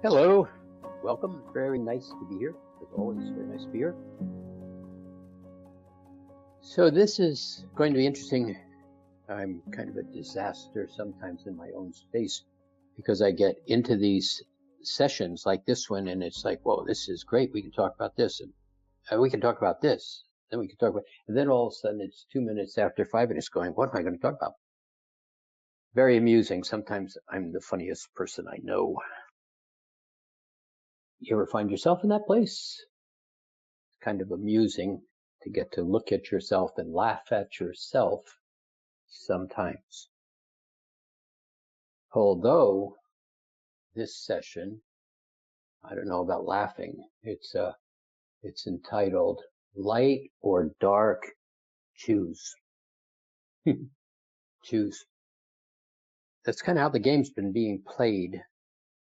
Hello, welcome. Very nice to be here. As always, very nice to be here. So this is going to be interesting. I'm kind of a disaster sometimes in my own space because I get into these sessions like this one and it's like, whoa, this is great. We can talk about this and we can talk about this. Then we can talk about, and then all of a sudden it's 2 minutes after 5 minutes going, what am I going to talk about? Very amusing. Sometimes I'm the funniest person I know. You ever find yourself in that place? It's kind of amusing to get to look at yourself and laugh at yourself sometimes. Although this session, I don't know about laughing. It's entitled Light or Dark, Choose. Choose. That's kind of how the game's been being played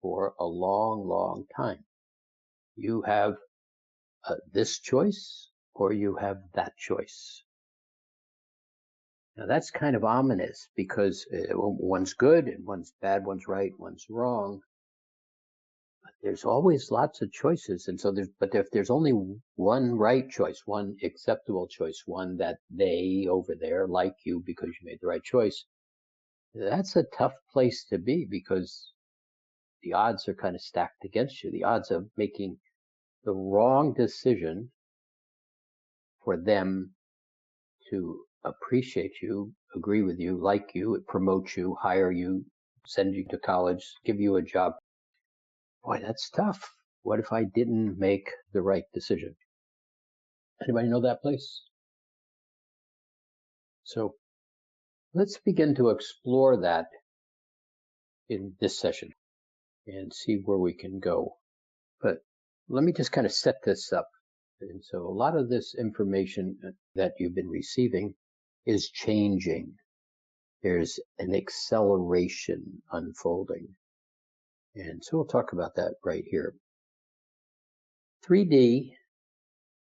for a long, long time. You have this choice or you have that choice. Now that's kind of ominous because one's good and one's bad, one's right, one's wrong. But there's always lots of choices. And so but if there's only one right choice, one acceptable choice, one that they over there like you because you made the right choice, that's a tough place to be because the odds are kind of stacked against you. The odds of making the wrong decision for them to appreciate you, agree with you, like you, promote you, hire you, send you to college, give you a job. Boy, that's tough. What if I didn't make the right decision? Anybody know that place? So let's begin to explore that in this session and see where we can go. But let me just kind of set this up. And so a lot of this information that you've been receiving is changing. There's an acceleration unfolding. And so we'll talk about that right here. 3D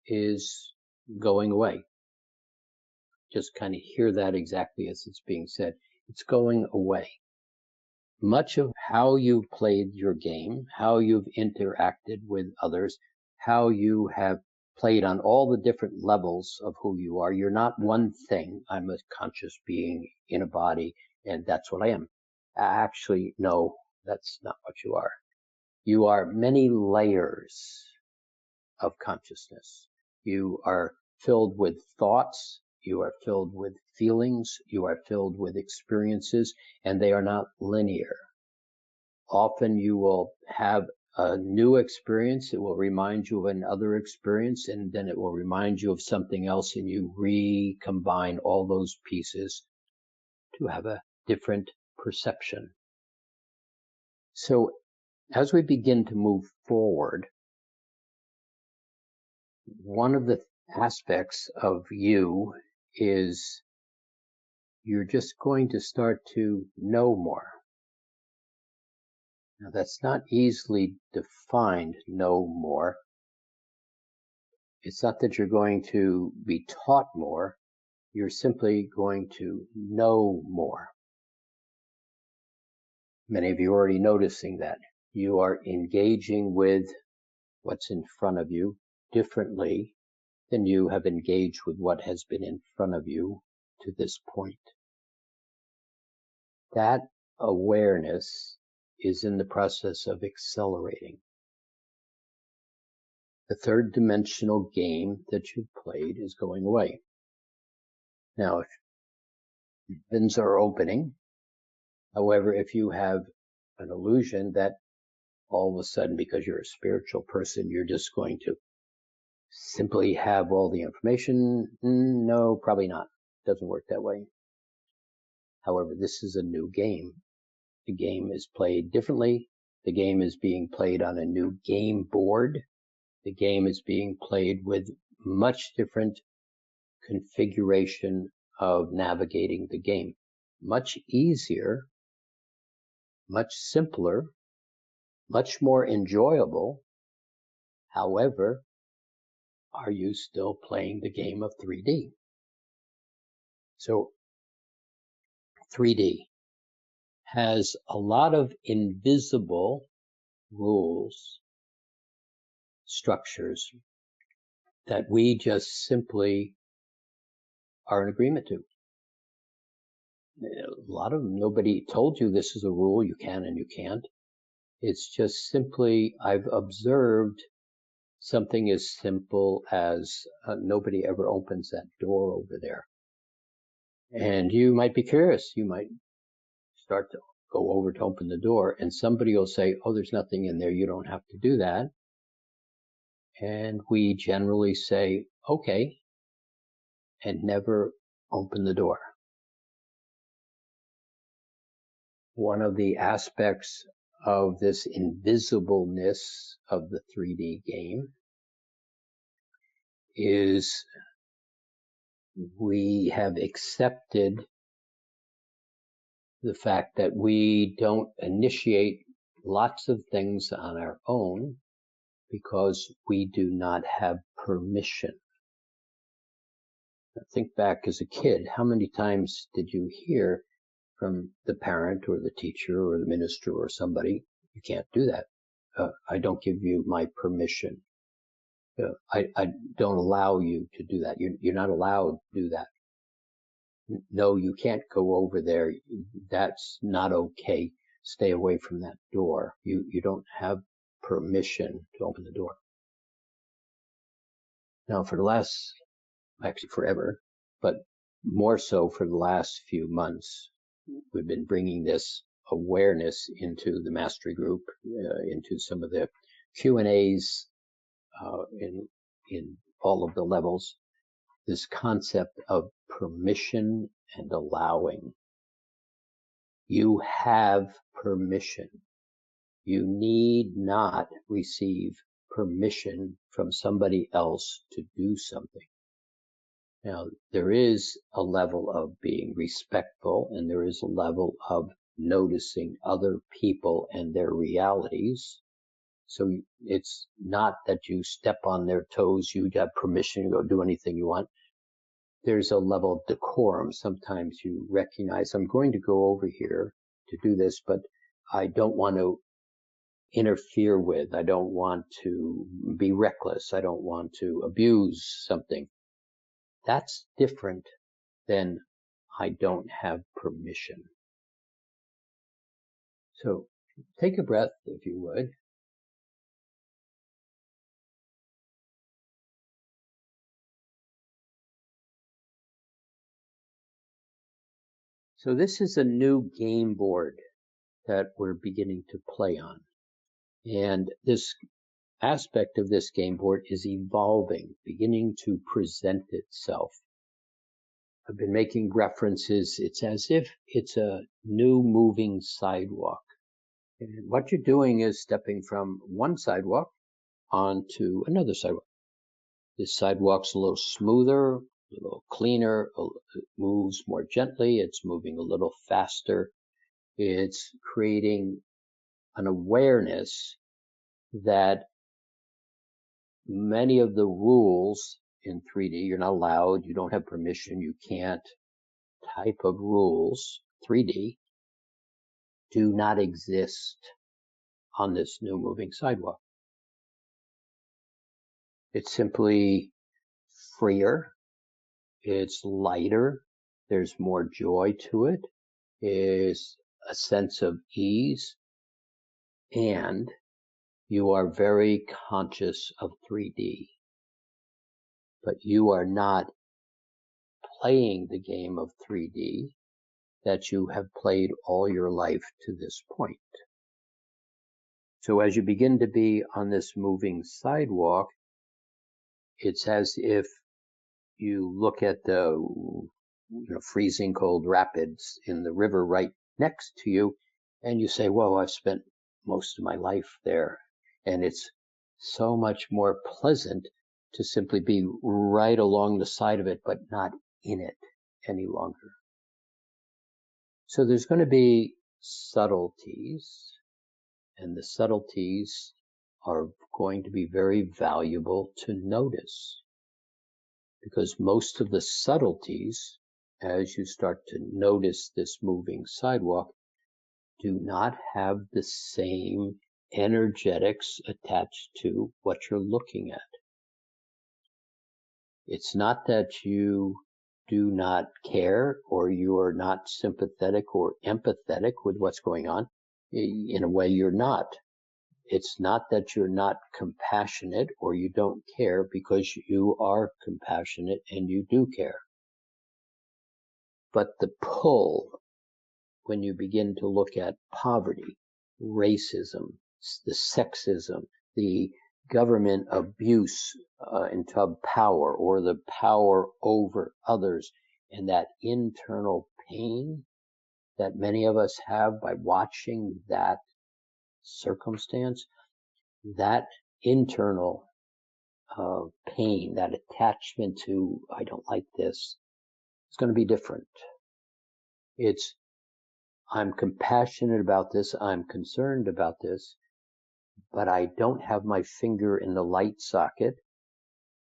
is going away. Just kind of hear that exactly as it's being said. It's going away. Much of how you've played your game, how you've interacted with others, how you have played on all the different levels of who you are. You're not one thing. I'm a conscious being in a body, and that's what I am. Actually, no, that's not what you are. You are many layers of consciousness. You are filled with thoughts. You are filled with feelings. You are filled with experiences, and they are not linear. Often you will have a new experience. It will remind you of another experience, and then it will remind you of something else, and you recombine all those pieces to have a different perception. So as we begin to move forward, one of the aspects of you is you're just going to start to know more. Now, that's not easily defined, know more. It's not that you're going to be taught more. You're simply going to know more. Many of you are already noticing that. You are engaging with what's in front of you differently than you have engaged with what has been in front of you to this point. That awareness is in the process of accelerating. The third dimensional game that you've played is going away. Now, if heavens are opening, however, if you have an illusion that all of a sudden, because you're a spiritual person, you're just going to simply have all the information, no, probably not. It doesn't work that way. However, this is a new game. The game is played differently. The game is being played on a new game board. The game is being played with much different configuration of navigating the game. Much easier, much simpler, much more enjoyable. However, are you still playing the game of 3D? So 3D has a lot of invisible rules, structures that we just simply are in agreement to. A lot of them, nobody told you this is a rule, you can and you can't. It's just simply, I've observed something as simple as nobody ever opens that door over there. And you might be curious. You might start to go over to open the door, and somebody will say, oh, there's nothing in there. You don't have to do that. And we generally say, okay, and never open the door. One of the aspects of this invisibleness of the 3D game is we have accepted the fact that we don't initiate lots of things on our own because we do not have permission. Now, think back as a kid, how many times did you hear from the parent or the teacher or the minister or somebody, you can't do that. I don't give you my permission. I don't allow you to do that. You're not allowed to do that. No, you can't go over there. That's not okay. Stay away from that door. You don't have permission to open the door. Now, for the last, actually forever, but more so for the last few months, we've been bringing this awareness into the mastery group, into some of the Q&As in all of the levels, this concept of permission and allowing. You have permission. You need not receive permission from somebody else to do something. Now, there is a level of being respectful, and there is a level of noticing other people and their realities. So it's not that you step on their toes, you have permission to go do anything you want. There's a level of decorum. Sometimes you recognize, I'm going to go over here to do this, but I don't want to interfere with, I don't want to be reckless, I don't want to abuse something. That's different than I don't have permission. So take a breath, if you would. So this is a new game board that we're beginning to play on. And this aspect of this game board is evolving, beginning to present itself. I've been making references. It's as if it's a new moving sidewalk. And what you're doing is stepping from one sidewalk onto another sidewalk. This sidewalk's a little smoother, a little cleaner, it moves more gently, it's moving a little faster. It's creating an awareness that many of the rules in 3D, you're not allowed, you don't have permission, you can't, type of rules, 3D, do not exist on this new moving sidewalk. It's simply freer, it's lighter, there's more joy to it, is a sense of ease, and you are very conscious of 3D. But you are not playing the game of 3D that you have played all your life to this point. So as you begin to be on this moving sidewalk, it's as if you look at the freezing cold rapids in the river right next to you, and you say, whoa, I've spent most of my life there. And it's so much more pleasant to simply be right along the side of it, but not in it any longer. So there's going to be subtleties, and the subtleties are going to be very valuable to notice, because most of the subtleties, as you start to notice this moving sidewalk, do not have the same energetics attached to what you're looking at. It's not that you do not care or you are not sympathetic or empathetic with what's going on. In a way, you're not. It's not that you're not compassionate or you don't care, because you are compassionate and you do care. But the pull, when you begin to look at poverty, racism, the sexism, the government abuse into power, or the power over others, and that internal pain that many of us have by watching that circumstance, that internal pain, that attachment to, I don't like this, it's going to be different. It's, I'm compassionate about this, I'm concerned about this, but I don't have my finger in the light socket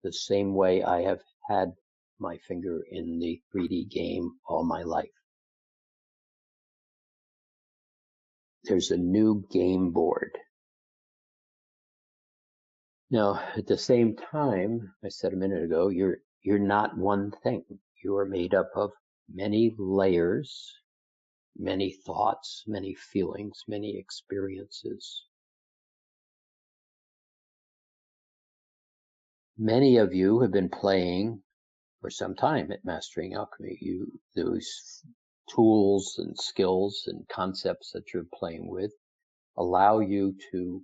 the same way I have had my finger in the 3D game all my life. There's a new game board. Now, at the same time, I said a minute ago, you're not one thing. You are made up of many layers, many thoughts, many feelings, many experiences. Many of you have been playing for some time at Mastering Alchemy. Those tools and skills and concepts that you're playing with allow you to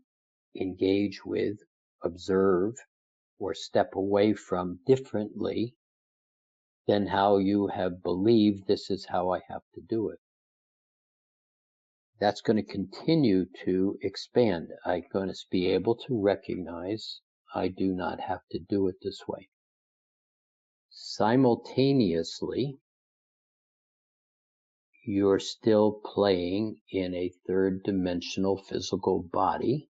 engage with, observe, or step away from differently than how you have believed this is how I have to do it. That's going to continue to expand. I'm going to be able to recognize I do not have to do it this way. Simultaneously, you're still playing in a third-dimensional physical body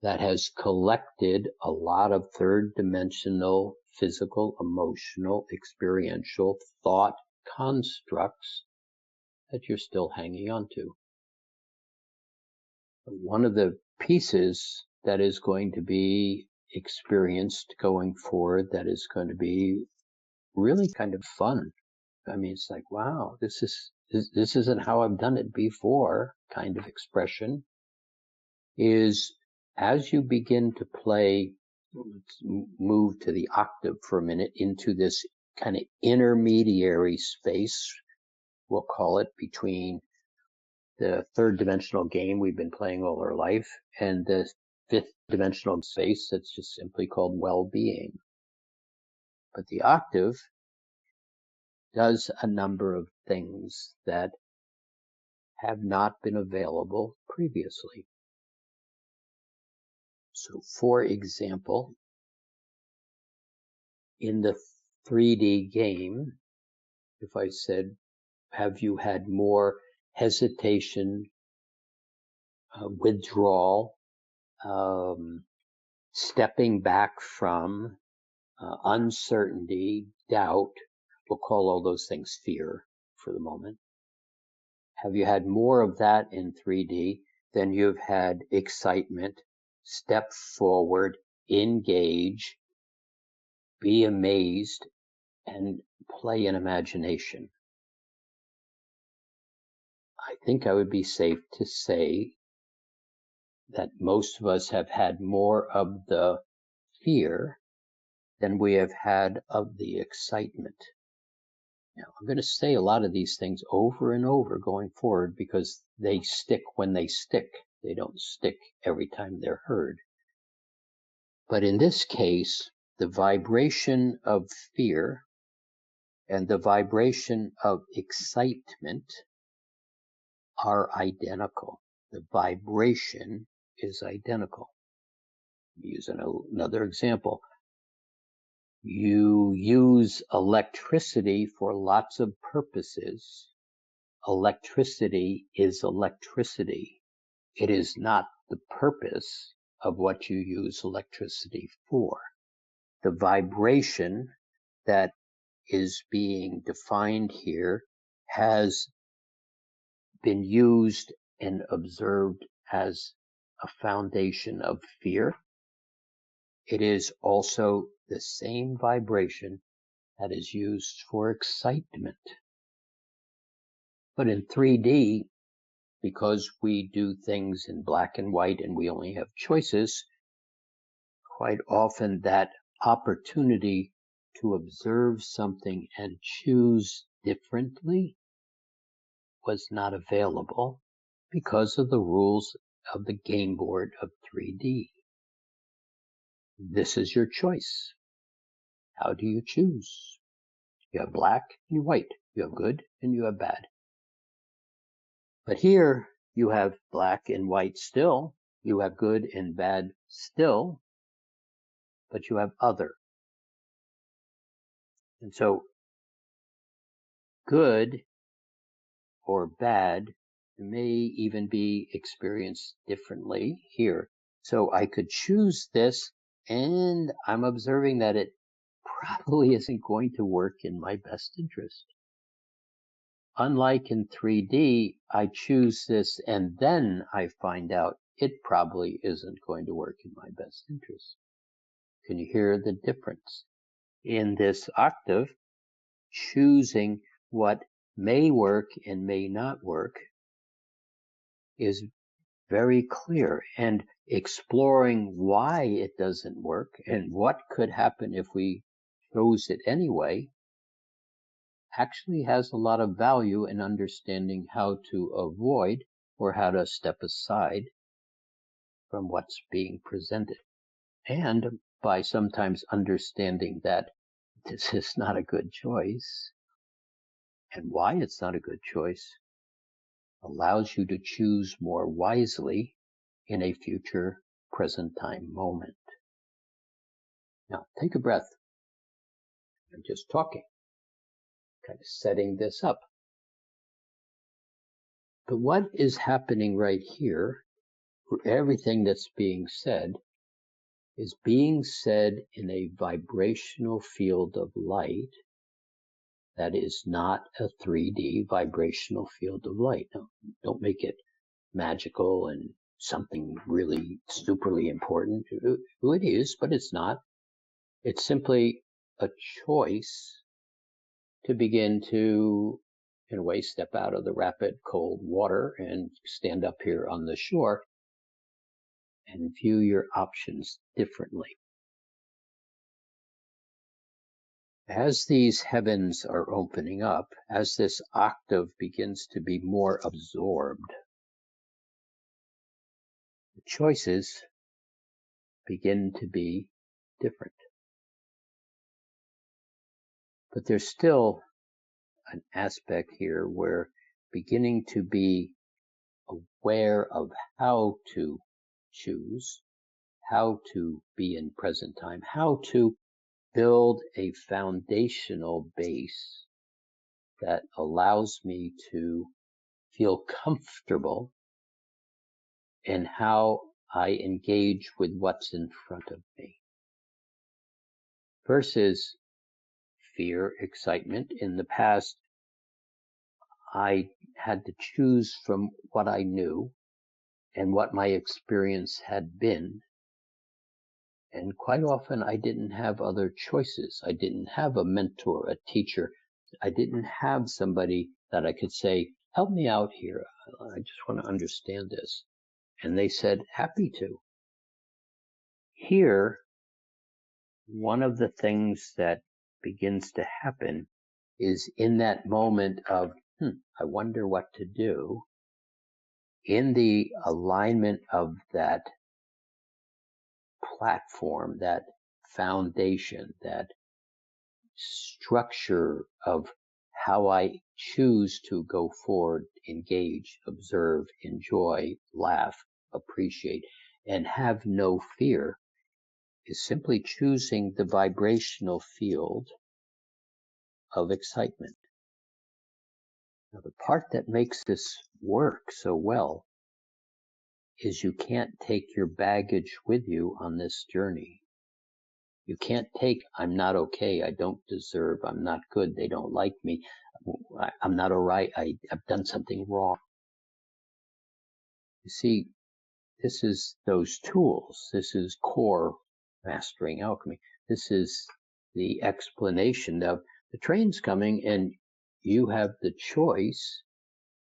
that has collected a lot of third-dimensional physical, emotional, experiential thought constructs that you're still hanging on to. One of the pieces that is going to be experienced going forward, that is going to be really kind of fun. I mean, it's like, wow, this isn't how I've done it before kind of expression, is as you begin to play, let's move to the octave for a minute, into this kind of intermediary space, we'll call it, between the third dimensional game we've been playing all our life and the fifth dimensional space that's just simply called well-being. But the octave does a number of things that have not been available previously. So, for example, in the 3D game, if I said, have you had more hesitation, withdrawal, stepping back from, uncertainty, doubt, we'll call all those things fear for the moment. Have you had more of that in 3D than you've had excitement, step forward, engage, be amazed, and play in imagination? I think I would be safe to say that most of us have had more of the fear than we have had of the excitement. Now, I'm going to say a lot of these things over and over going forward because they stick when they stick. They don't stick every time they're heard. But in this case, the vibration of fear and the vibration of excitement are identical. The vibration is identical. Using another example, you use electricity for lots of purposes. Electricity is electricity. It is not the purpose of what you use electricity for. The vibration that is being defined here has been used and observed as a foundation of fear. It is also the same vibration that is used for excitement. But in 3D, because we do things in black and white and we only have choices, quite often that opportunity to observe something and choose differently was not available because of the rules of the game board of 3D. This is your choice. How do you choose? You have black and white. You have good and you have bad. But here you have black and white still. You have good and bad still. But you have other. And so good or bad may even be experienced differently here. So I could choose this, and I'm observing that it probably isn't going to work in my best interest. Unlike in 3D, I choose this and then I find out it probably isn't going to work in my best interest. Can you hear the difference? In this octave, choosing what may work and may not work is very clear, and exploring why it doesn't work and what could happen if we chose it anyway actually has a lot of value in understanding how to avoid or how to step aside from what's being presented. And by sometimes understanding that this is not a good choice and why it's not a good choice allows you to choose more wisely in a future present time moment. Now, take a breath. I'm just talking, kind of setting this up. But what is happening right here, everything that's being said, is being said in a vibrational field of light that is not a 3D vibrational field of light. Now, don't make it magical and something really superly important. It is, but it's not. It's simply a choice to begin to, in a way, step out of the rapid cold water and stand up here on the shore and view your options differently. As these heavens are opening up, as this octave begins to be more absorbed, the choices begin to be different. But there's still an aspect here where beginning to be aware of how to choose, how to be in present time, how to build a foundational base that allows me to feel comfortable in how I engage with what's in front of me. Versus fear, excitement. In the past, I had to choose from what I knew and what my experience had been. And quite often I didn't have other choices. I didn't have a mentor, a teacher. I didn't have somebody that I could say, help me out here. I just want to understand this. And they said, happy to. Here, one of the things that begins to happen is in that moment of, I wonder what to do, in the alignment of that platform, that foundation, that structure of how I choose to go forward, engage, observe, enjoy, laugh, appreciate, and have no fear, is simply choosing the vibrational field of excitement. Now, the part that makes this work so well is you can't take your baggage with you on this journey. You can't take, I'm not okay, I don't deserve, I'm not good, they don't like me, I'm not all right, I've done something wrong. You see, this is those tools. This is core mastering alchemy. This is the explanation of the train's coming and you have the choice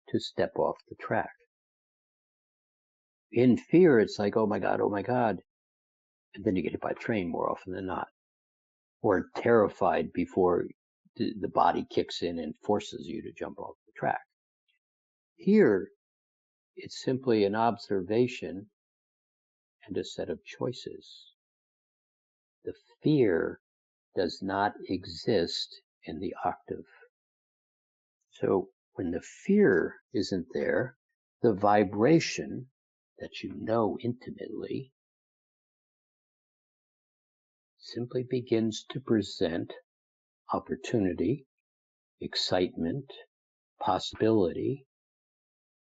to step off the track. In fear, it's like, oh my God. And then you get hit by a train more often than not. Or terrified before the body kicks in and forces you to jump off the track. Here, it's simply an observation and a set of choices. The fear does not exist in the octave. So when the fear isn't there, the vibration that you know intimately simply begins to present opportunity, excitement, possibility,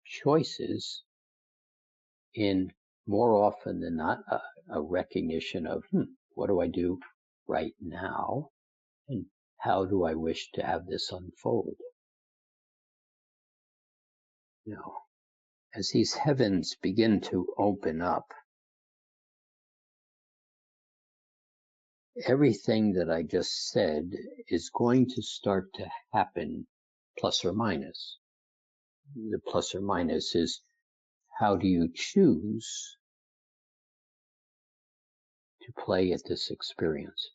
choices in more often than not a recognition of, what do I do right now? And how do I wish to have this unfold? As these heavens begin to open up, everything that I just said is going to start to happen plus or minus. The plus or minus is, how do you choose to play at this experience?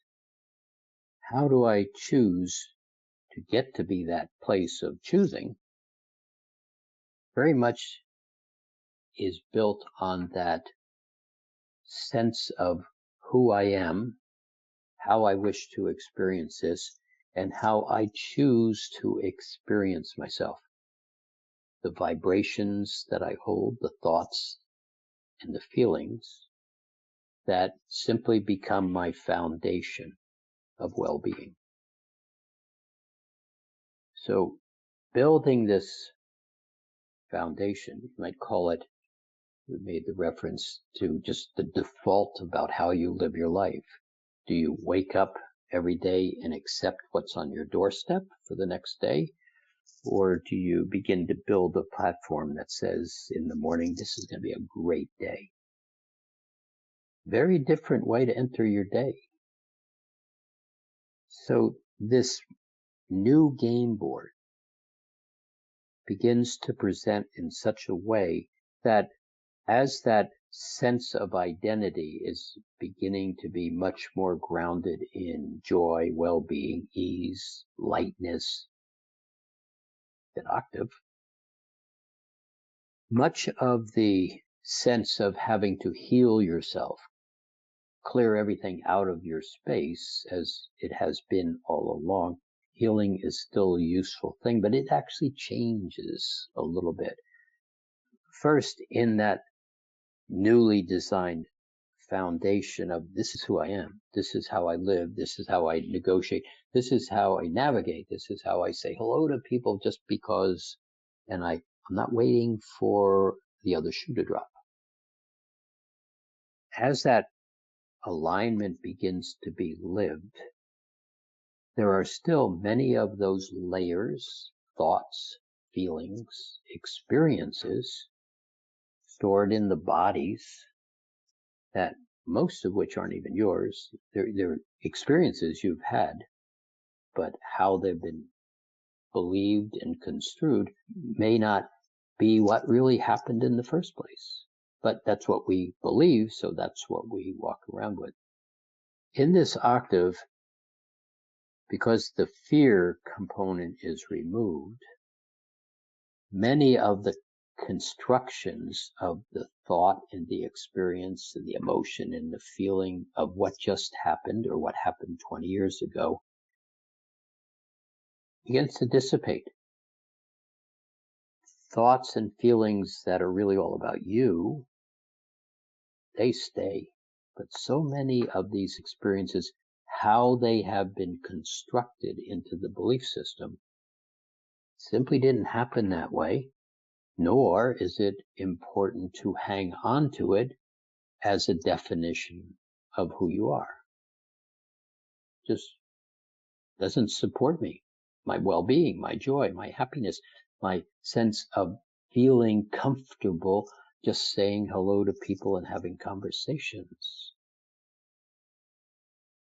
How do I choose to get to be that place of choosing? Very much is built on that sense of who I am, how I wish to experience this, and how I choose to experience myself. The vibrations that I hold, the thoughts and the feelings that simply become my foundation of well-being. So building this foundation, you might call it, we made the reference to just the default about how you live your life. Do you wake up every day and accept what's on your doorstep for the next day? Or do you begin to build a platform that says in the morning, this is going to be a great day? Very different way to enter your day. So this new game board begins to present in such a way that as that sense of identity is beginning to be much more grounded in joy, well-being, ease, lightness, that octave, much of the sense of having to heal yourself, clear everything out of your space as it has been all along, healing is still a useful thing, but it actually changes a little bit. First, in that newly designed foundation of this is who I am, this is how I live, this is how I negotiate, this is how I navigate, this is how I say hello to people just because, and I'm not waiting for the other shoe to drop. As that alignment begins to be lived, there are still many of those layers, thoughts, feelings, experiences stored in the bodies that most of which aren't even yours. They're experiences you've had, but how they've been believed and construed may not be what really happened in the first place. But that's what we believe, so that's what we walk around with. In this octave, because the fear component is removed, many of the constructions of the thought and the experience and the emotion and the feeling of what just happened or what happened 20 years ago begins to dissipate. Thoughts and feelings that are really all about you, they stay. But so many of these experiences, how they have been constructed into the belief system, simply didn't happen that way. Nor is it important to hang on to it as a definition of who you are. Just doesn't support me, my well-being, my joy, my happiness, my sense of feeling comfortable just saying hello to people and having conversations.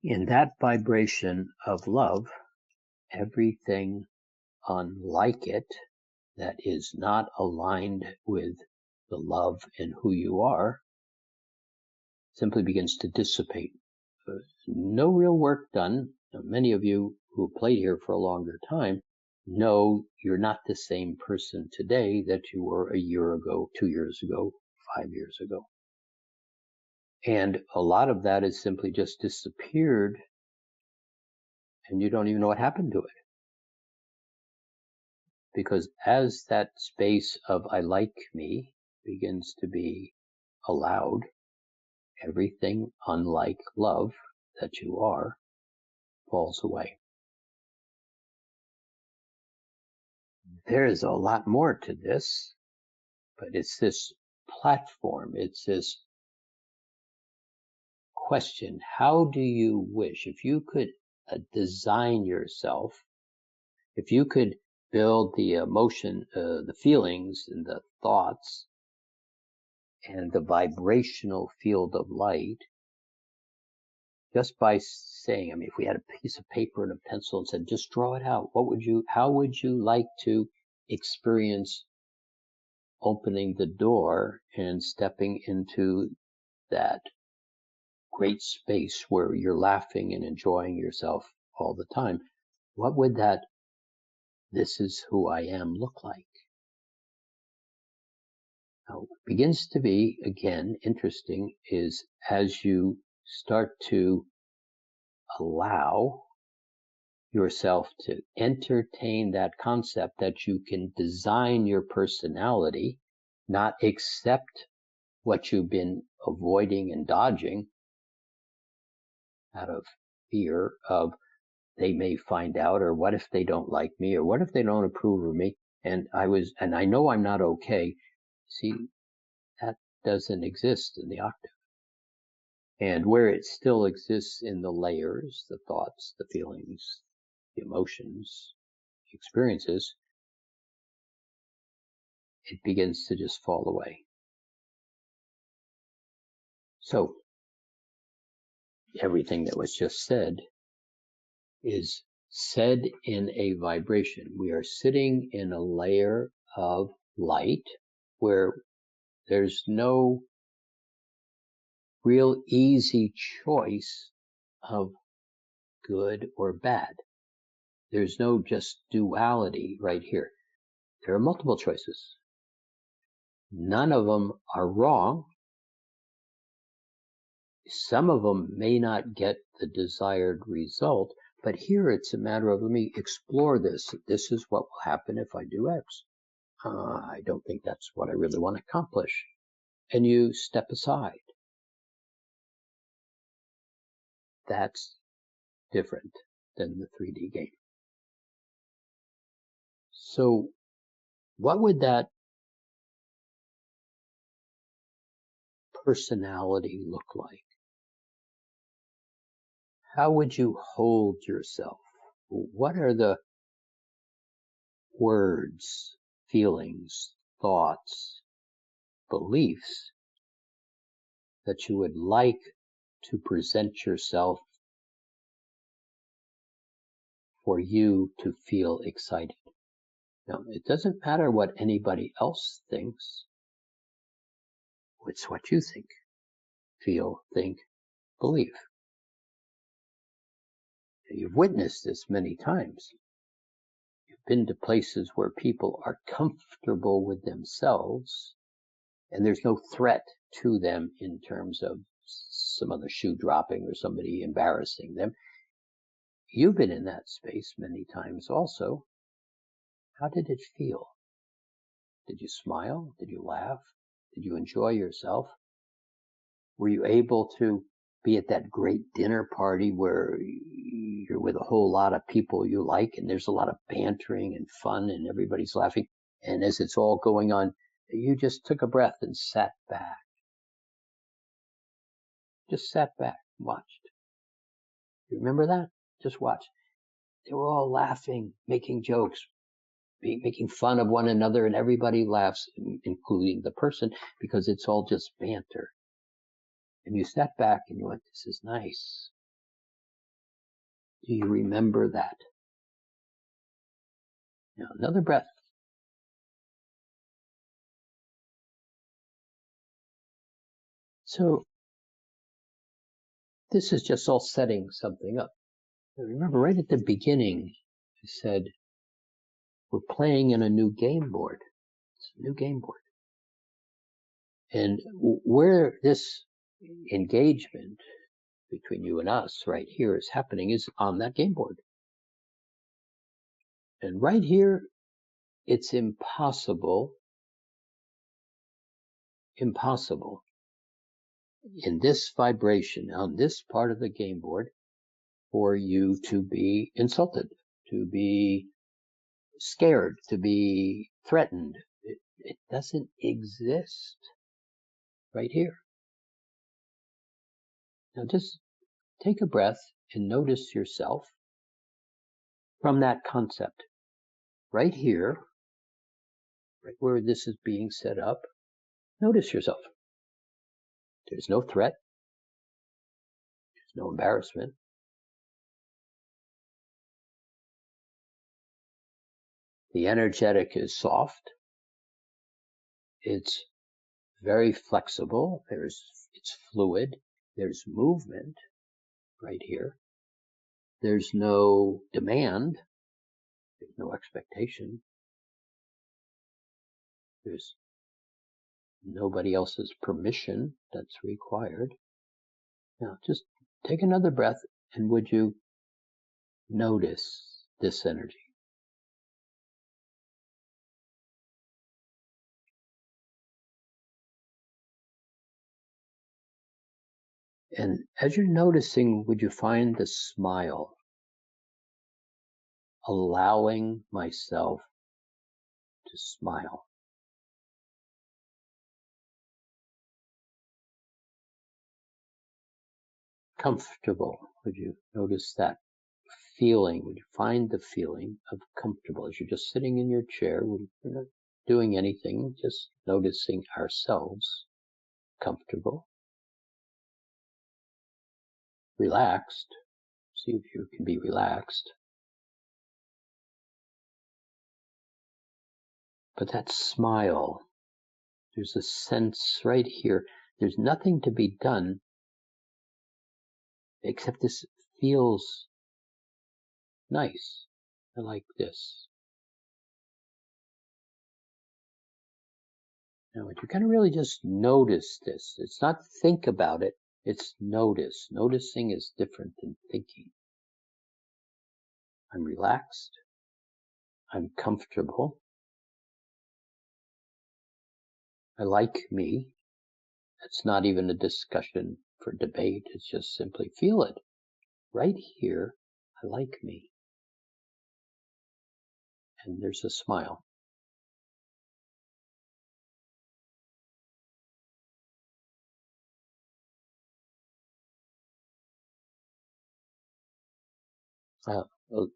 In that vibration of love, everything unlike it that is not aligned with the love in who you are simply begins to dissipate. No real work done. Many of you who played here for a longer time know you're not the same person today that you were a year ago, 2 years ago, 5 years ago. And a lot of that has simply just disappeared, and you don't even know what happened to it. Because as that space of I like me begins to be allowed, everything unlike love that you are falls away. There is a lot more to this, but it's this platform, it's this question. How do you wish, if you could design yourself, if you could build the emotion, the feelings and the thoughts and the vibrational field of light, just by saying, I mean, if we had a piece of paper and a pencil and said, just draw it out, how would you like to experience opening the door and stepping into that great space where you're laughing and enjoying yourself all the time? What would that "this is who I am" look like? Now, what begins to be, again, interesting is as you start to allow yourself to entertain that concept that you can design your personality, not accept what you've been avoiding and dodging out of fear of they may find out, or what if they don't like me, or what if they don't approve of me, and I know I'm not okay. See, that doesn't exist in the octave. And where it still exists in the layers, the thoughts, the feelings, the emotions, the experiences, it begins to just fall away. So everything that was just said is said in a vibration. We are sitting in a layer of light where there's no real easy choice of good or bad. There's no just duality right here. There are multiple choices. None of them are wrong. Some of them may not get the desired result, but here it's a matter of, let me explore this. This is what will happen if I do X. I don't think that's what I really want to accomplish. And you step aside. That's different than the 3D game. So what would that personality look like? How would you hold yourself? What are the words, feelings, thoughts, beliefs that you would like to present yourself for you to feel excited? Now, it doesn't matter what anybody else thinks. It's what you think, feel, think, believe. You've witnessed this many times. You've been to places where people are comfortable with themselves and there's no threat to them in terms of some other shoe dropping or somebody embarrassing them. You've been in that space many times also. How did it feel? Did you smile? Did you laugh? Did you enjoy yourself? Were you able to be at that great dinner party where you're with a whole lot of people you like and there's a lot of bantering and fun and everybody's laughing, and as it's all going on, you just took a breath and sat back. Just sat back and watched. You remember that? Just watch. They were all laughing, making jokes. making fun of one another, and everybody laughs, including the person, because it's all just banter. And you sat back and you went, this is nice. Do you remember that? Now, another breath. So this is just all setting something up. Remember, right at the beginning, I said, we're playing in a new game board. It's a new game board. And where this engagement between you and us right here is happening is on that game board. And right here, it's impossible in this vibration on this part of the game board for you to be insulted, to be scared, to be threatened. It doesn't exist right here. Now just take a breath and notice yourself from that concept. Right here, right where this is being set up, notice yourself. There's no threat. There's no embarrassment. The energetic is soft. It's very flexible. It's fluid. There's movement right here. There's no demand. There's no expectation. There's nobody else's permission that's required. Now, just take another breath, and would you notice this energy? And as you're noticing, would you find the smile? Allowing myself to smile. Comfortable. Would you notice that feeling? Would you find the feeling of comfortable as you're just sitting in your chair? We're not doing anything, just noticing ourselves. Comfortable. Relaxed. See if you can be relaxed. But that smile, there's a sense right here. There's nothing to be done except this feels nice. I like this. Now, you kind of really just notice this. It's not think about it. It's notice. Noticing is different than thinking. I'm relaxed. I'm comfortable. I like me. It's not even a discussion for debate. It's just simply feel it. Right here, I like me. And there's a smile.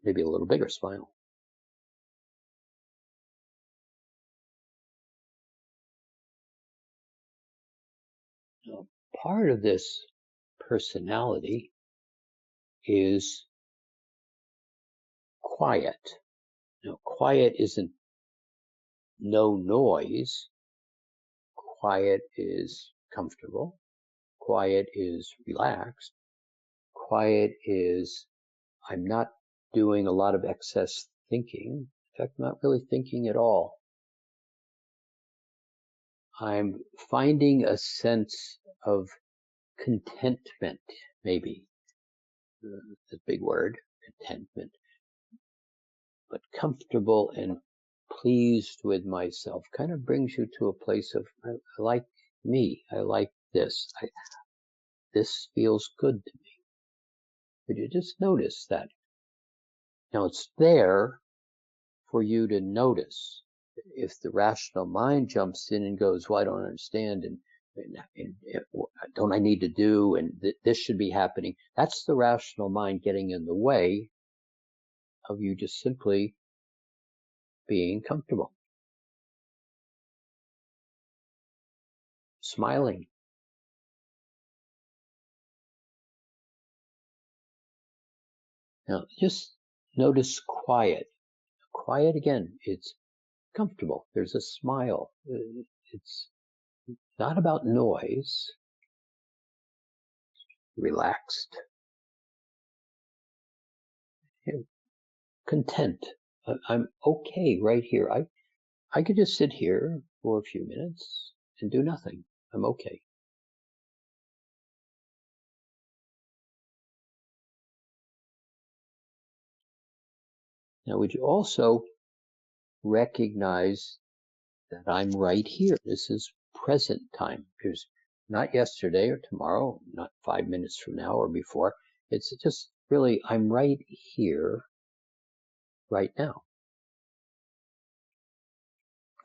Maybe a little bigger smile. Now, part of this personality is quiet. Now, quiet isn't no noise. Quiet is comfortable. Quiet is relaxed. Quiet is I'm not doing a lot of excess thinking. In fact, I'm not really thinking at all. I'm finding a sense of contentment, maybe. That's a big word, contentment. But comfortable and pleased with myself kind of brings you to a place of, I like me. I like this. This feels good to me. Could you just notice that? Now it's there for you to notice. If the rational mind jumps in and goes, well, I don't understand, and don't I need to do, and this should be happening. That's the rational mind getting in the way of you just simply being comfortable. Smiling. Now, just notice quiet. Quiet again, it's comfortable. There's a smile. It's not about noise. Relaxed. Content. I'm okay right here. I could just sit here for a few minutes and do nothing. I'm okay. Now, would you also recognize that I'm right here? This is present time. There's not yesterday or tomorrow, not 5 minutes from now or before. It's just really, I'm right here, right now.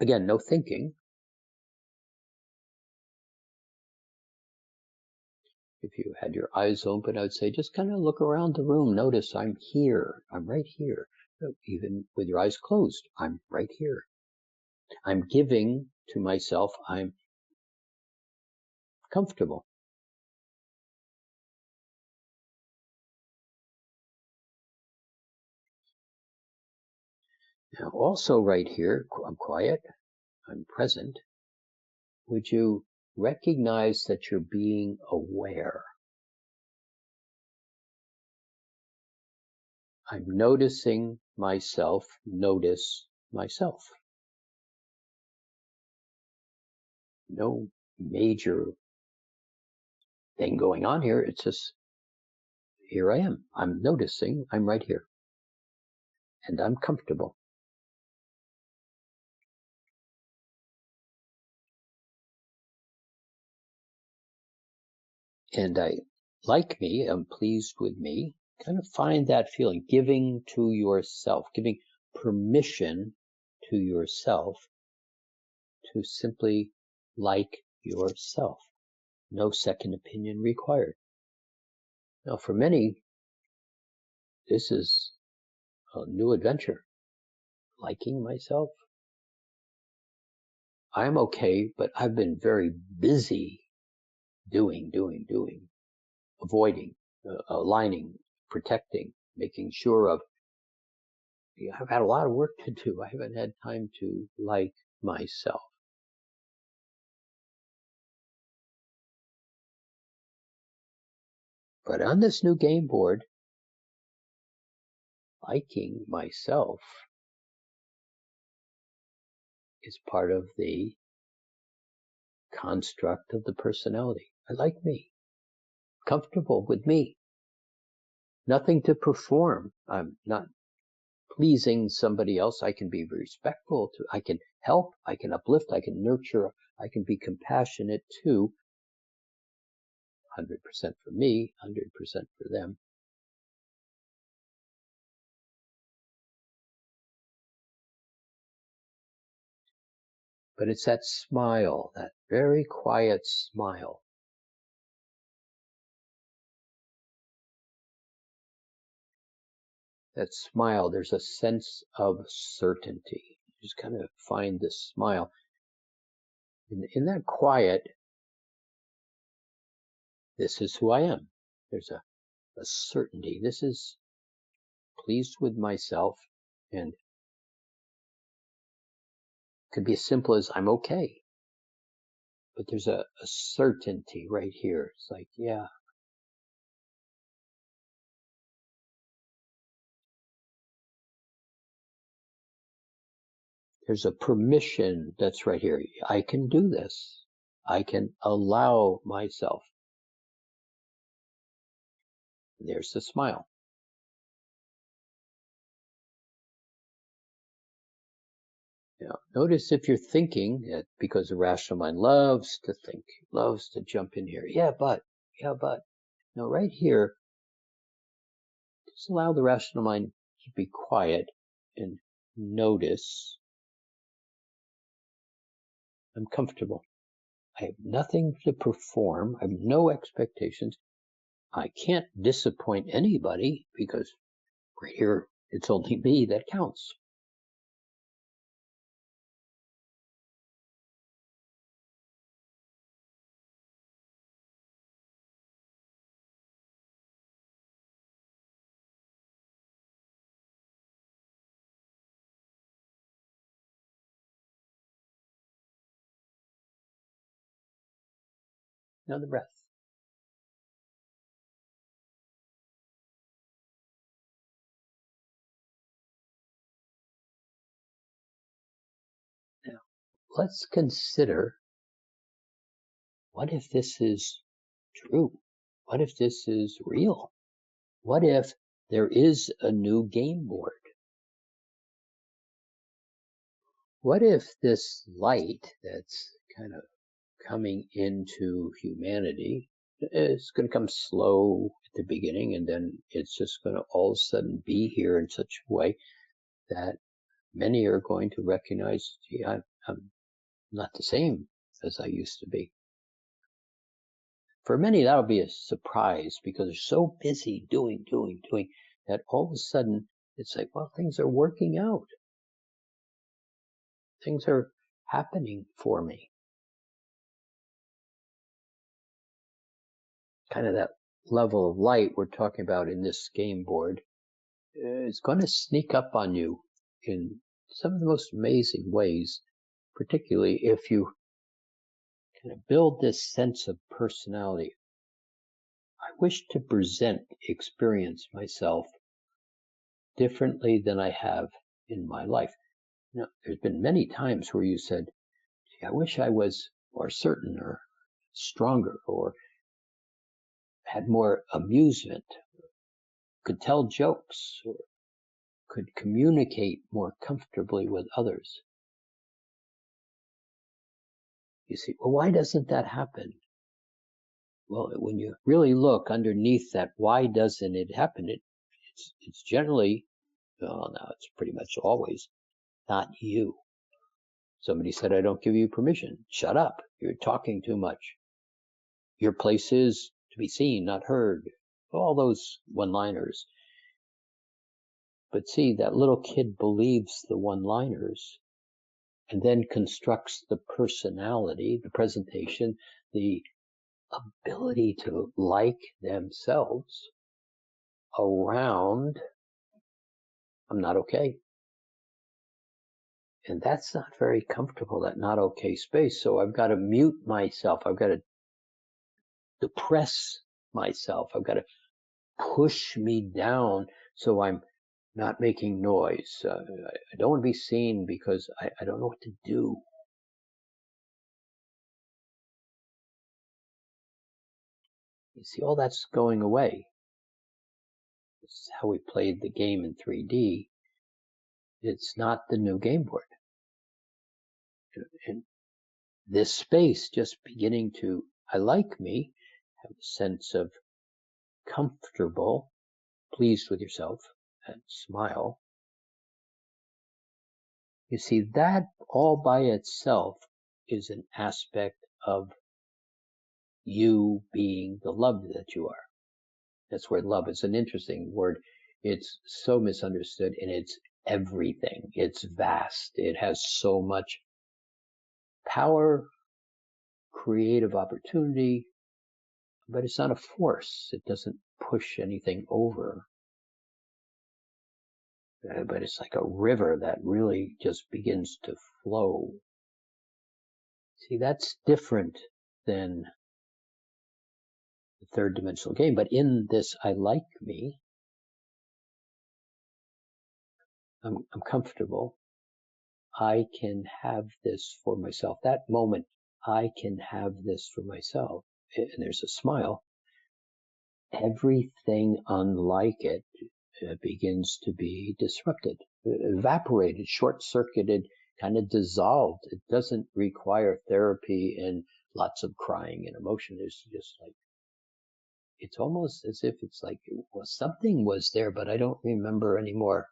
Again, no thinking. If you had your eyes open, I would say just kind of look around the room. Notice I'm here. I'm right here. Even with your eyes closed, I'm right here. I'm giving to myself. I'm comfortable. Now, also right here, I'm quiet. I'm present. Would you recognize that you're being aware? I'm noticing myself. Notice myself. No major thing going on here. It's just, here I am. I'm noticing I'm right here. And I'm comfortable. And I like me, I'm pleased with me. Kind of find that feeling, giving to yourself, giving permission to yourself to simply like yourself. No second opinion required. Now, for many, this is a new adventure. Liking myself. I'm okay, but I've been very busy doing, avoiding, aligning, protecting, making sure of. I've had a lot of work to do. I haven't had time to like myself. But on this new game board, liking myself is part of the construct of the personality. I like me. Comfortable with me. Nothing to perform. I'm not pleasing somebody else. I can be respectful to, I can help, I can uplift, I can nurture, I can be compassionate too. 100% for me, 100% for them. But it's that smile, that very quiet smile. That smile, there's a sense of certainty. Just kind of find this smile. In that quiet, this is who I am. There's a certainty. This is pleased with myself, and it could be as simple as I'm okay. But there's a certainty right here. It's like, yeah. There's a permission that's right here. I can do this. I can allow myself. There's the smile. Now, notice if you're thinking, that because the rational mind loves to think, loves to jump in here. Yeah, but. Now, right here, just allow the rational mind to be quiet and notice. I'm comfortable. I have nothing to perform. I have no expectations. I can't disappoint anybody because right here, it's only me that counts. Another breath. Now, let's consider, what if this is true? What if this is real? What if there is a new game board? What if this light that's kind of coming into humanity is going to come slow at the beginning, and then it's just going to all of a sudden be here in such a way that many are going to recognize, gee, I'm not the same as I used to be. For many, that'll be a surprise because they're so busy doing, that all of a sudden it's like, well, things are working out. Things are happening for me. Kind of that level of light we're talking about in this game board is going to sneak up on you in some of the most amazing ways, particularly if you kind of build this sense of personality. I wish to experience myself differently than I have in my life. Now, there's been many times where you said, I wish I was more certain or stronger or had more amusement, could tell jokes, or could communicate more comfortably with others. You see, well, why doesn't that happen? Well, when you really look underneath that, why doesn't it happen? It's generally, well, now it's pretty much always not you. Somebody said, I don't give you permission. Shut up. You're talking too much. Your place is to be seen, not heard. All those one-liners. But see, that little kid believes the one-liners and then constructs the personality, the presentation, the ability to like themselves around, I'm not okay. And that's not very comfortable, that not okay space. So I've got to mute myself. I've got to depress myself. I've got to push me down so I'm not making noise. I don't want to be seen because I don't know what to do. You see, all that's going away. This is how we played the game in 3D. It's not the new game board. And this space just beginning to, I like me, have a sense of comfortable, pleased with yourself, and smile. You see, that all by itself is an aspect of you being the love that you are. That's where love is an interesting word. It's so misunderstood, and it's everything. It's vast. It has so much power, creative opportunity, but it's not a force. It doesn't push anything over. But it's like a river that really just begins to flow. See, that's different than the third dimensional game. But in this I like me, I'm comfortable. I can have this for myself. That moment, I can have this for myself. And there's a smile. Everything unlike it begins to be disrupted, evaporated, short-circuited, kind of dissolved. It doesn't require therapy and lots of crying and emotion. It's just like, it's almost as if it's like, well, something was there, but I don't remember anymore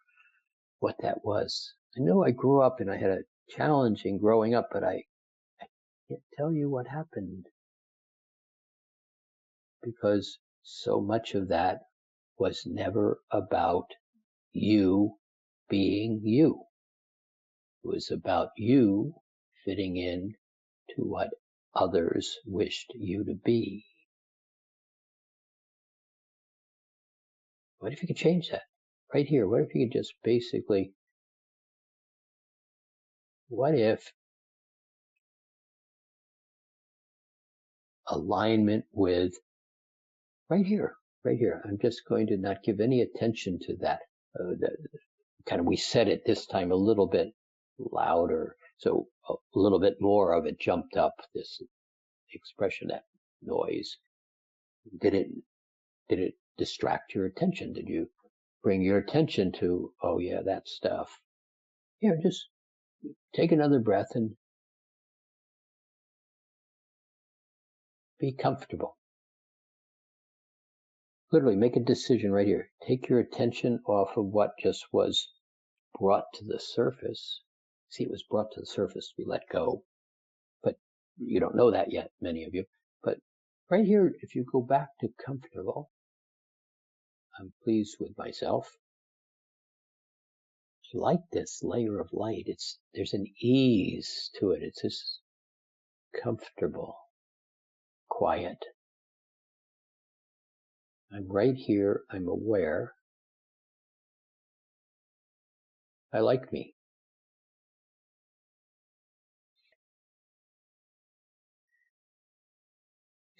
what that was. I know I grew up and I had a challenge in growing up, but I can't tell you what happened because so much of that was never about you being you. It was about you fitting in to what others wished you to be. What if you could change that right here? What if you could just basically, what if alignment with right here. I'm just going to not give any attention to that. We said it this time a little bit louder, so a little bit more of it jumped up, this expression, that noise. Did it distract your attention? Did you bring your attention to, oh yeah, that stuff? Here, just take another breath and be comfortable. Literally make a decision right here. Take your attention off of what just was brought to the surface. See, it was brought to the surface. We let go. But you don't know that yet, many of you. But right here, if you go back to comfortable, I'm pleased with myself. I like this layer of light. There's an ease to it. It's just comfortable, quiet. I'm right here. I'm aware. I like me.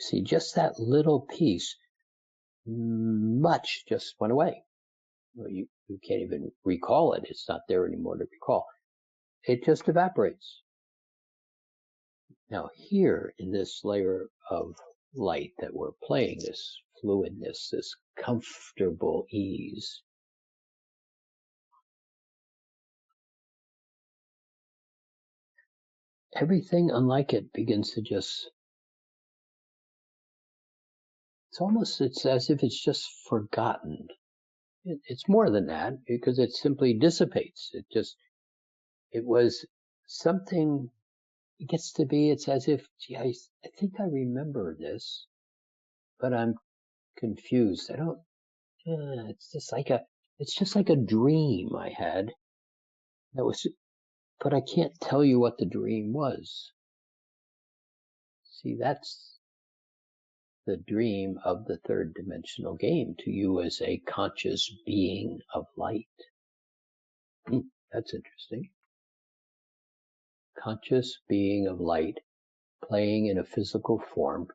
See, just that little piece, much just went away. Well, you can't even recall it. It's not there anymore to recall. It just evaporates. Now here in this layer of light that we're playing, this fluidness, this comfortable ease, everything unlike it begins to just, it's as if it's just forgotten. It's more than that, because it simply dissipates. It was something, it gets to be, it's as if, gee, I think I remember this, but I'm confused. It's just like a dream I had but I can't tell you what the dream was. See, that's the dream of the third dimensional game to you as a conscious being of light. That's interesting. Conscious being of light playing in a physical form,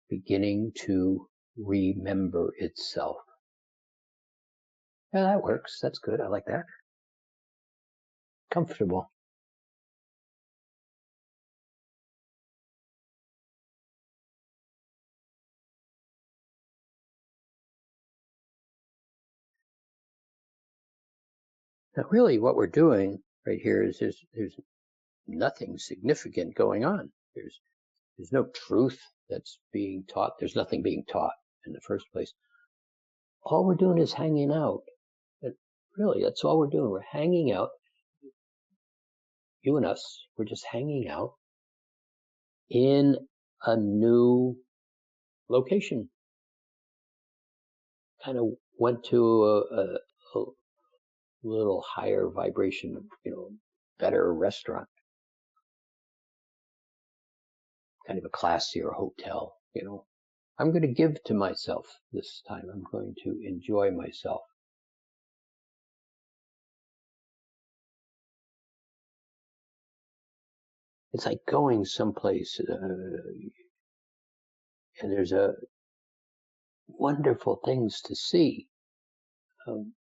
beginning to remember itself. Yeah, that works. That's good. I like that. Comfortable. Now, really, what we're doing right here is there's nothing significant going on. There's no truth that's being taught. There's nothing being taught in the first place. All we're doing is hanging out. Really, that's all we're doing. We're hanging out. You and us, we're just hanging out in a new location. Kind of went to a little higher vibration, better restaurant. Kind of a classier hotel, I'm going to give to myself this time. I'm going to enjoy myself. It's like going someplace, and there's wonderful things to see,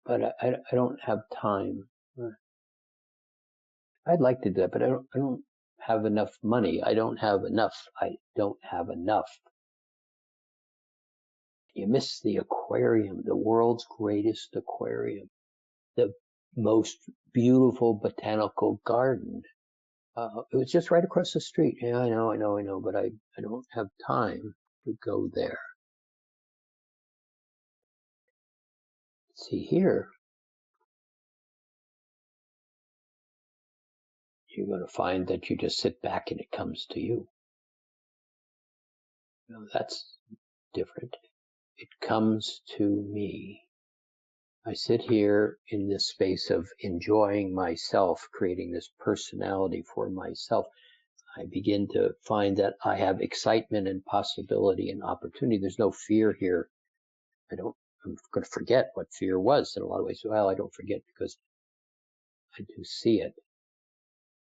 but I don't have time. I'd like to do that, but I don't have enough money. I don't have enough. You miss the aquarium, the world's greatest aquarium, the most beautiful botanical garden. It was just right across the street. Yeah, I know, but I don't have time to go there. See here, you're going to find that you just sit back and it comes to you. That's different. It comes to me. I sit here in this space of enjoying myself, creating this personality for myself. I begin to find that I have excitement and possibility and opportunity. There's no fear here. I'm going to forget what fear was in a lot of ways. Well, I don't forget because I do see it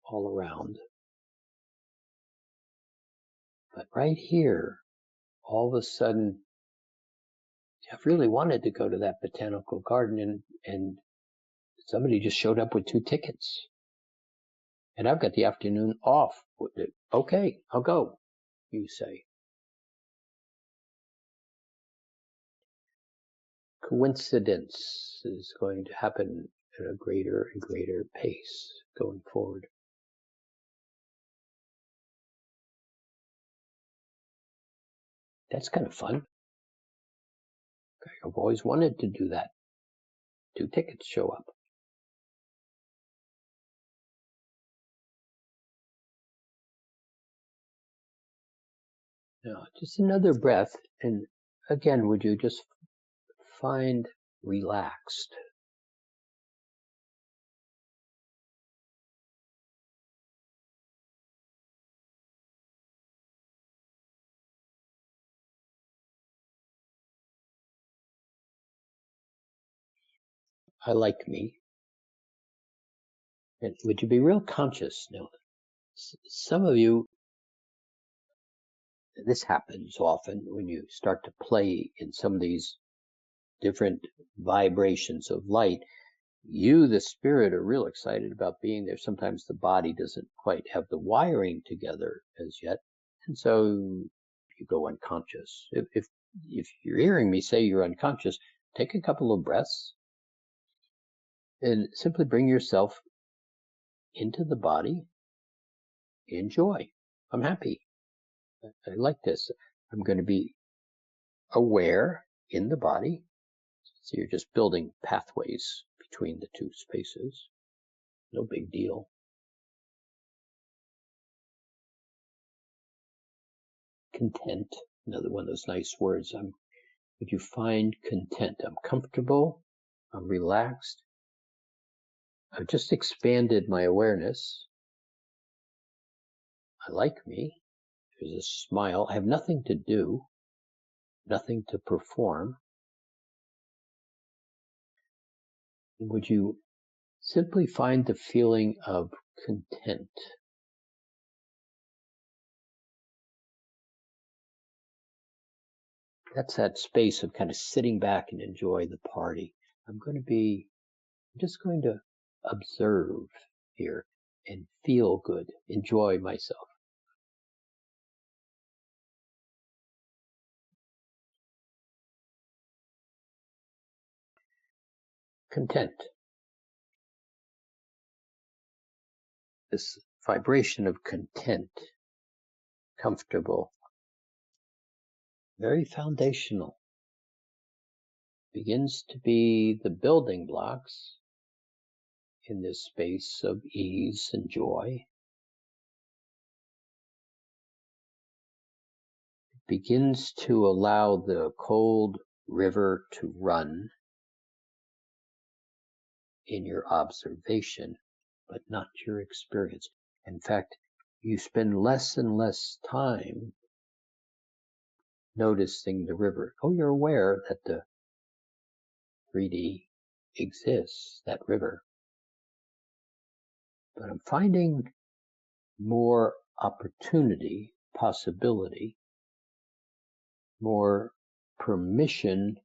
all around. But right here, all of a sudden, I've really wanted to go to that botanical garden, and somebody just showed up with 2 tickets. And I've got the afternoon off. Okay, I'll go, you say. Coincidence is going to happen at a greater and greater pace going forward. That's kind of fun. I've always wanted to do that. 2 tickets show up. Now, just another breath. And again, would you just find relaxed? I like me. And would you be real conscious? Now, some of you, this happens often when you start to play in some of these different vibrations of light. You, the spirit, are real excited about being there. Sometimes the body doesn't quite have the wiring together as yet, and so you go unconscious. If you're hearing me say you're unconscious, take a couple of breaths and simply bring yourself into the body. Enjoy. I'm happy. I like this. I'm going to be aware in the body. So you're just building pathways between the 2 spaces. No big deal. Content, another one of those nice words. Would you find content? I'm comfortable. I'm relaxed. I've just expanded my awareness. I like me. There's a smile. I have nothing to do, nothing to perform. Would you simply find the feeling of content? That's that space of kind of sitting back and enjoy the party. I'm just going to observe here and feel good, enjoy myself. Content. This vibration of content, comfortable, very foundational, begins to be the building blocks in this space of ease and joy. It begins to allow the cold river to run in your observation, but not your experience. In fact, you spend less and less time noticing the river. Oh, you're aware that the 3D exists, that river. But I'm finding more opportunity, possibility, more permission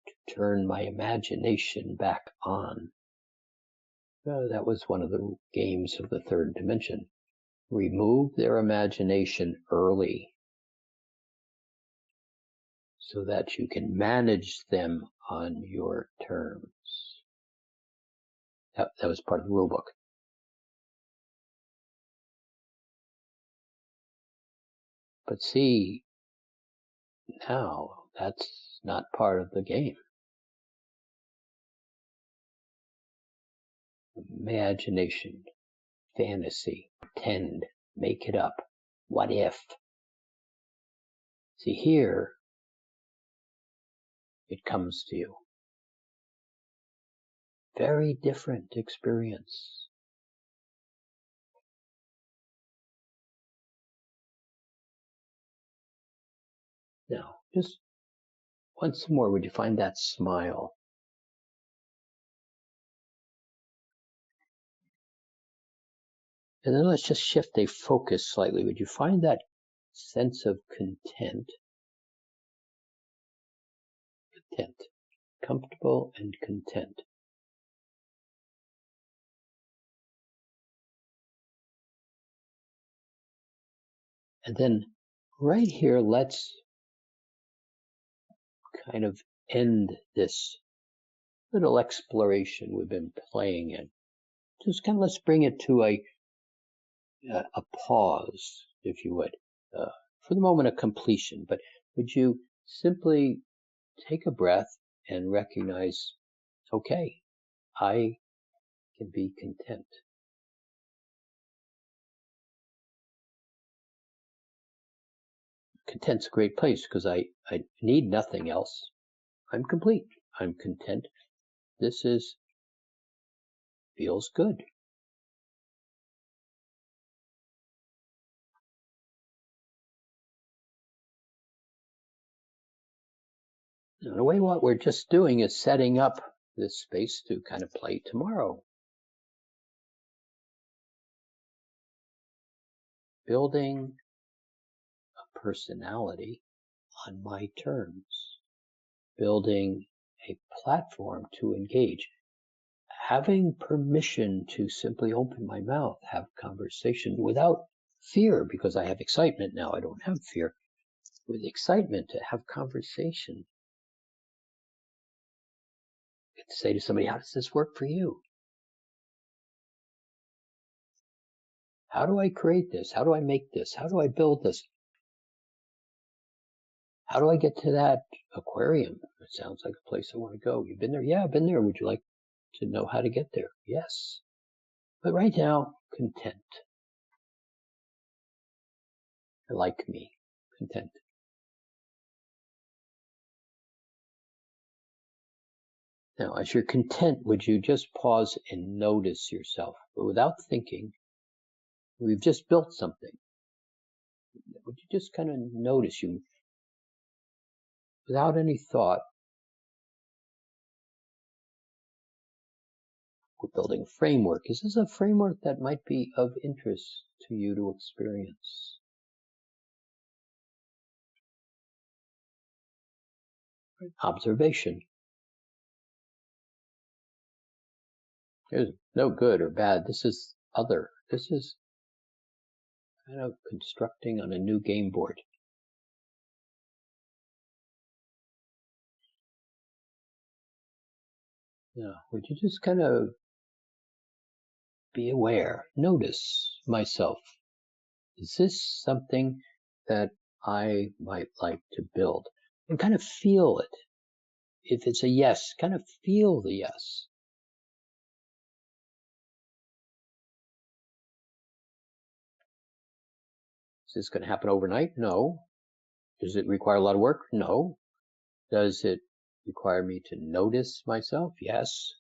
to turn my imagination back on. That was one of the games of the 3rd dimension. Remove their imagination early so that you can manage them on your terms. That was part of the rule book. But see, now that's not part of the game. Imagination, fantasy, pretend, make it up. What if? See, here, it comes to you. Very different experience. Now, just once more, would you find that smile? And then let's just shift a focus slightly. Would you find that sense of content, comfortable and content. And then right here, let's kind of end this little exploration we've been playing in. Just kind of let's bring it to a pause, if you would, for the moment of completion. But would you simply take a breath and recognize, okay, I can be content. Content's a great place because I need nothing else. I'm complete. I'm content. This feels good. In a way, what we're just doing is setting up this space to kind of play tomorrow. Building a personality on my terms. Building a platform to engage. Having permission to simply open my mouth, have conversation without fear, because I have excitement now. I don't have fear. With excitement to have conversation. To say to somebody, how does this work for you? How do I create this? How do I make this? How do I build this? How do I get to that aquarium? It sounds like a place I want to go. You've been there? Yeah, I've been there. Would you like to know how to get there? Yes. But right now, content. Like me, content. Now, as you're content, would you just pause and notice yourself? But without thinking, we've just built something. Would you just kind of notice you, without any thought, we're building a framework. Is this a framework that might be of interest to you to experience? Observation. There's no good or bad. This is other. This is kind of constructing on a new game board. Yeah, would you just kind of be aware, notice myself. Is this something that I might like to build? And kind of feel it. If it's a yes, kind of feel the yes. Is this going to happen overnight? No. Does it require a lot of work? No. Does it require me to notice myself? Yes.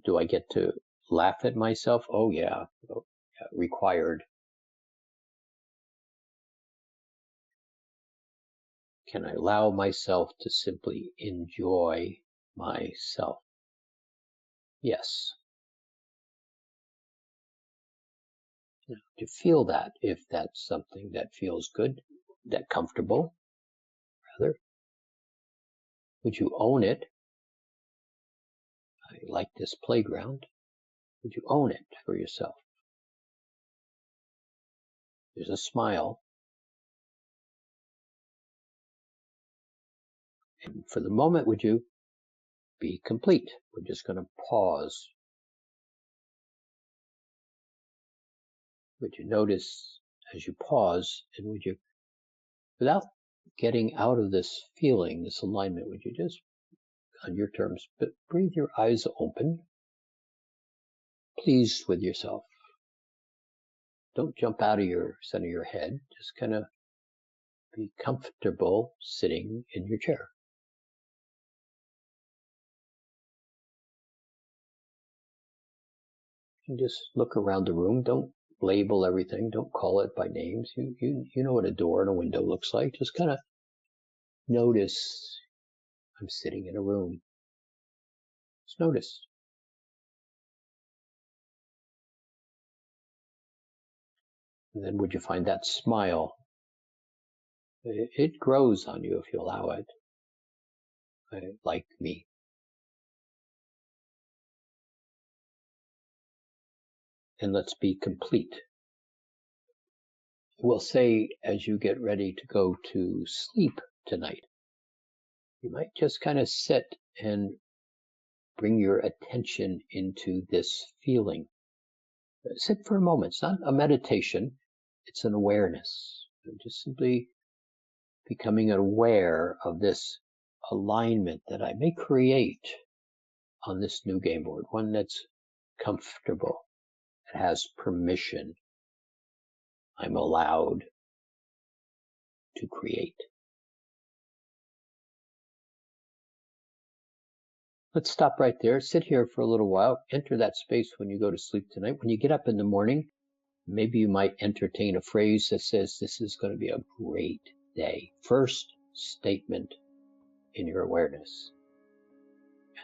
Do I get to laugh at myself? Oh, yeah. Oh, yeah. Required. Can I allow myself to simply enjoy myself? Yes. To feel that, if that's something that feels good, that comfortable, rather. Would you own it? I like this playground. Would you own it for yourself? There's a smile. And for the moment, would you be complete? We're just going to pause. Would you notice as you pause, and would you, without getting out of this feeling, this alignment, would you just, on your terms, but breathe your eyes open, pleased with yourself. Don't jump out of your center of your head. Just kind of be comfortable sitting in your chair. And just look around the room. Don't label everything. Don't call it by names. You know what a door and a window looks like. Just kind of notice I'm sitting in a room. Just notice. And then would you find that smile? It grows on you if you allow it, like me. And let's be complete. We'll say as you get ready to go to sleep tonight, you might just kind of sit and bring your attention into this feeling. Sit for a moment. It's not a meditation, it's an awareness. Just simply becoming aware of this alignment that I may create on this new game board, one that's comfortable, that has permission. I'm allowed to create. Let's stop right there. Sit here for a little while. Enter that space when you go to sleep tonight. When you get up in the morning, maybe you might entertain a phrase that says, this is going to be a great day. First statement in your awareness.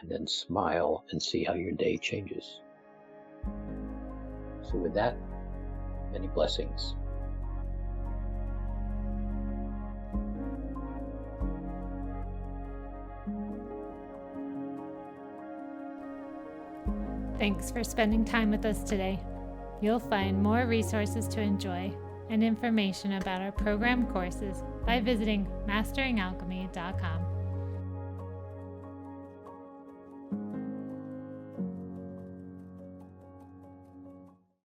And then smile and see how your day changes. So with that, many blessings. Thanks for spending time with us today. You'll find more resources to enjoy and information about our program courses by visiting masteringalchemy.com.